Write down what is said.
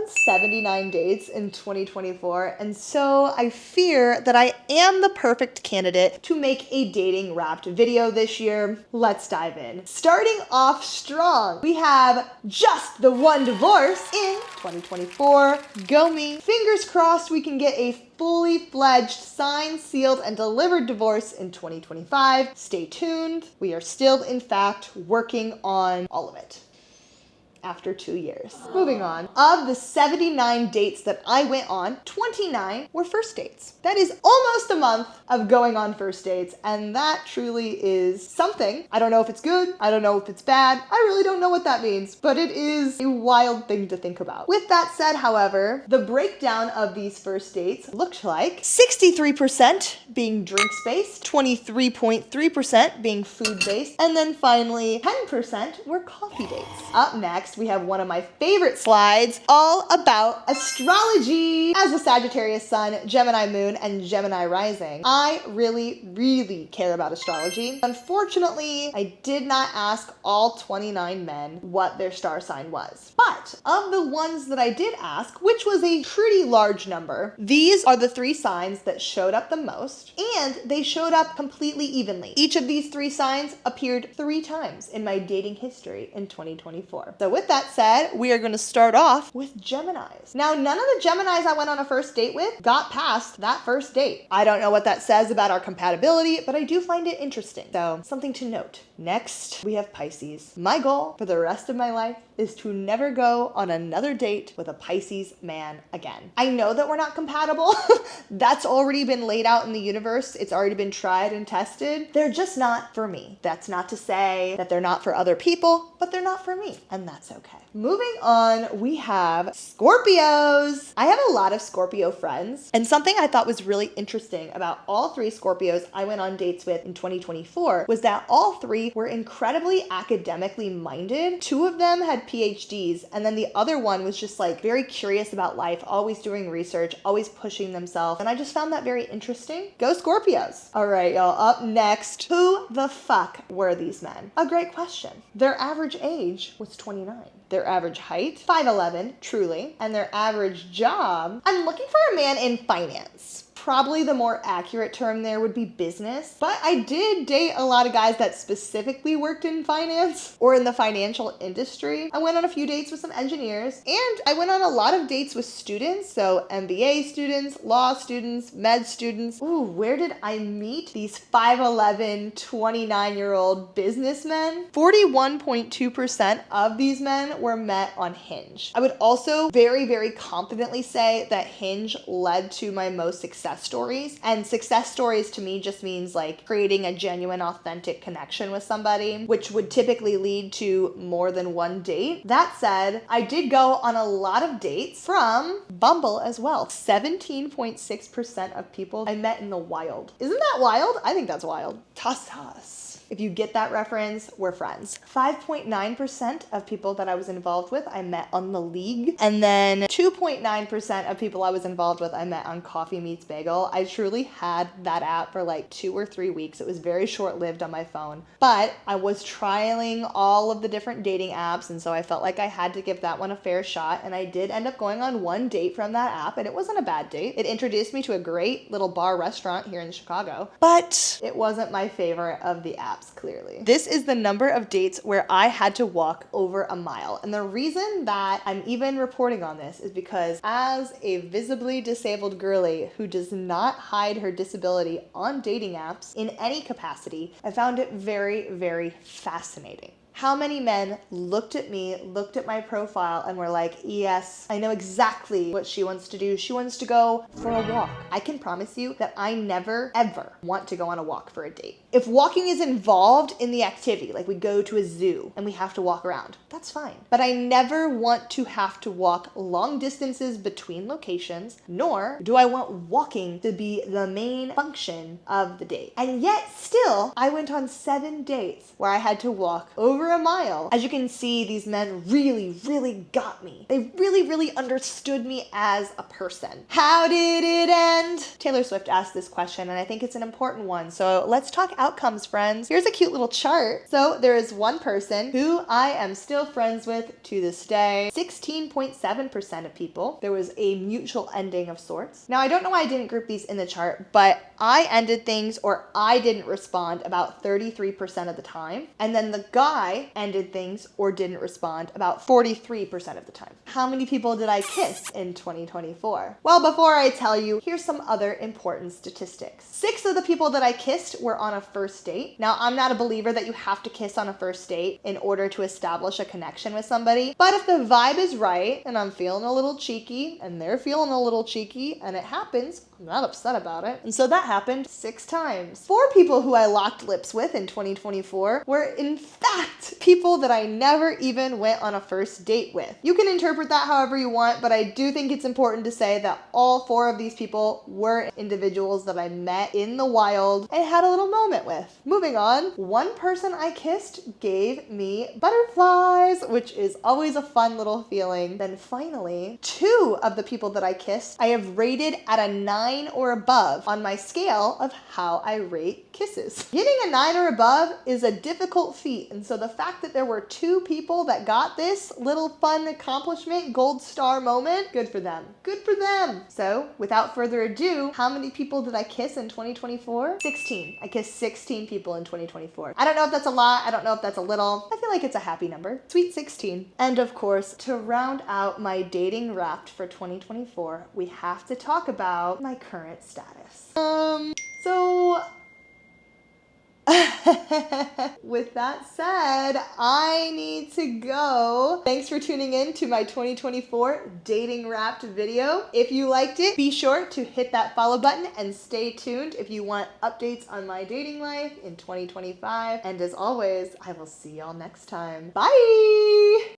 on 79 dates in 2024, and so I fear that I am the perfect candidate to make a dating wrapped video this year. Let's dive in. Starting off strong, we have just the one divorce in 2024. Go me. Fingers crossed we can get a fully fledged, signed, sealed, and delivered divorce in 2025. Stay tuned. We are still, in fact, working on all of it after 2 years. Moving on. Of the 79 dates that I went on, 29 were first dates. That is almost a month of going on first dates, and that truly is something. I don't know if it's good. I don't know if it's bad. I really don't know what that means, but it is a wild thing to think about. With that said, however, the breakdown of these first dates looked like 63% being drinks-based, 23.3% being food-based, and then finally 10% were coffee dates. Up next, we have one of my favorite slides all about astrology. As a Sagittarius sun, Gemini moon, and Gemini rising, I really care about astrology. Unfortunately, I did not ask all 29 men what their star sign was. But of the ones that I did ask, which was a pretty large number, these are the 3 signs that showed up the most, and they showed up completely evenly. Each of these 3 signs appeared 3 times in my dating history in 2024. So with that said, we are going to start off with Geminis. Now, none of the Geminis I went on a first date with got past that first date. I don't know what that says about our compatibility, but I do find it interesting. So, something to note. Next, we have Pisces. My goal for the rest of my life is to never go on another date with a Pisces man again. I know that we're not compatible. That's already been laid out in the universe. It's already been tried and tested. They're just not for me. That's not to say that they're not for other people, but they're not for me, and that's okay. Moving on, we have Scorpios. I have a lot of Scorpio friends, and something I thought was really interesting about all 3 Scorpios I went on dates with in 2024 was that all 3 were incredibly academically minded. 2 of them had PhDs, and then the other one was just like very curious about life, always doing research, always pushing themselves, and I just found that very interesting. Go Scorpios. All right, y'all, up next, who the fuck were these men? A great question. Their average age was 29. Their average height, 5'11", truly, and their average job, I'm looking for a man in finance. Probably the more accurate term there would be business, but I did date a lot of guys that specifically worked in finance or in the financial industry. I went on a few dates with some engineers, and I went on a lot of dates with students, so MBA students, law students, med students. Ooh, where did I meet these 5'11", 29-year-old businessmen? 41.2% of these men were met on Hinge. I would also very confidently say that Hinge led to my most success stories. And success stories to me just means like creating a genuine, authentic connection with somebody, which would typically lead to more than one date. That said, I did go on a lot of dates from Bumble as well. 17.6% of people I met in the wild. Isn't that wild? I think that's wild. Toss. If you get that reference, we're friends. 5.9% of people that I was involved with, I met on The League. And then 2.9% of people I was involved with, I met on Coffee Meets Bagel. I truly had that app for like 2 or 3 weeks. It was very short-lived on my phone. But I was trialing all of the different dating apps, and so I felt like I had to give that one a fair shot. And I did end up going on one date from that app, and it wasn't a bad date. It introduced me to a great little bar restaurant here in Chicago. But it wasn't my favorite of the apps. Clearly. This is the number of dates where I had to walk over a mile. And the reason that I'm even reporting on this is because as a visibly disabled girly who does not hide her disability on dating apps in any capacity, I found it very fascinating. How many men looked at me, looked at my profile, and were like, yes, I know exactly what she wants to do. She wants to go for a walk. I can promise you that I never, ever want to go on a walk for a date. If walking is involved in the activity, like we go to a zoo and we have to walk around, that's fine. But I never want to have to walk long distances between locations, nor do I want walking to be the main function of the date. And yet still, I went on 7 dates where I had to walk over over a mile. As you can see, these men really got me. They really understood me as a person. How did it end? Taylor Swift asked this question, and I think it's an important one. So let's talk outcomes, friends. Here's a cute little chart. So there is one person who I am still friends with to this day. 16.7% of people. There was a mutual ending of sorts. Now, I don't know why I didn't group these in the chart, but I ended things or I didn't respond about 33% of the time. And then the guy ended things or didn't respond about 43% of the time. How many people did I kiss in 2024? Well, before I tell you, here's some other important statistics. 6 of the people that I kissed were on a first date. Now, I'm not a believer that you have to kiss on a first date in order to establish a connection with somebody. But if the vibe is right and I'm feeling a little cheeky and they're feeling a little cheeky and it happens, I'm not upset about it. And so that happened 6 times. 4 people who I locked lips with in 2024 were in fact people that I never even went on a first date with. You can interpret that however you want, but I do think it's important to say that all 4 of these people were individuals that I met in the wild and had a little moment with. Moving on, one person I kissed gave me butterflies, which is always a fun little feeling. Then finally, 2 of the people that I kissed, I have rated at a 9 or above on my scale of how I rate kisses. Getting a 9 or above is a difficult feat, and so the fact that there were 2 people that got this little fun accomplishment, gold star moment, good for them. Good for them. So without further ado, how many people did I kiss in 2024? 16. I kissed 16 people in 2024. I don't know if that's a lot. I don't know if that's a little. I feel like it's a happy number. Sweet 16. And of course, to round out my dating wrapped for 2024, we have to talk about my current status. With that said, I need to go. Thanks for tuning in to my 2024 dating wrapped video. If you liked it, be sure to hit that follow button and stay tuned if you want updates on my dating life in 2025. And as always, I will see y'all next time. Bye!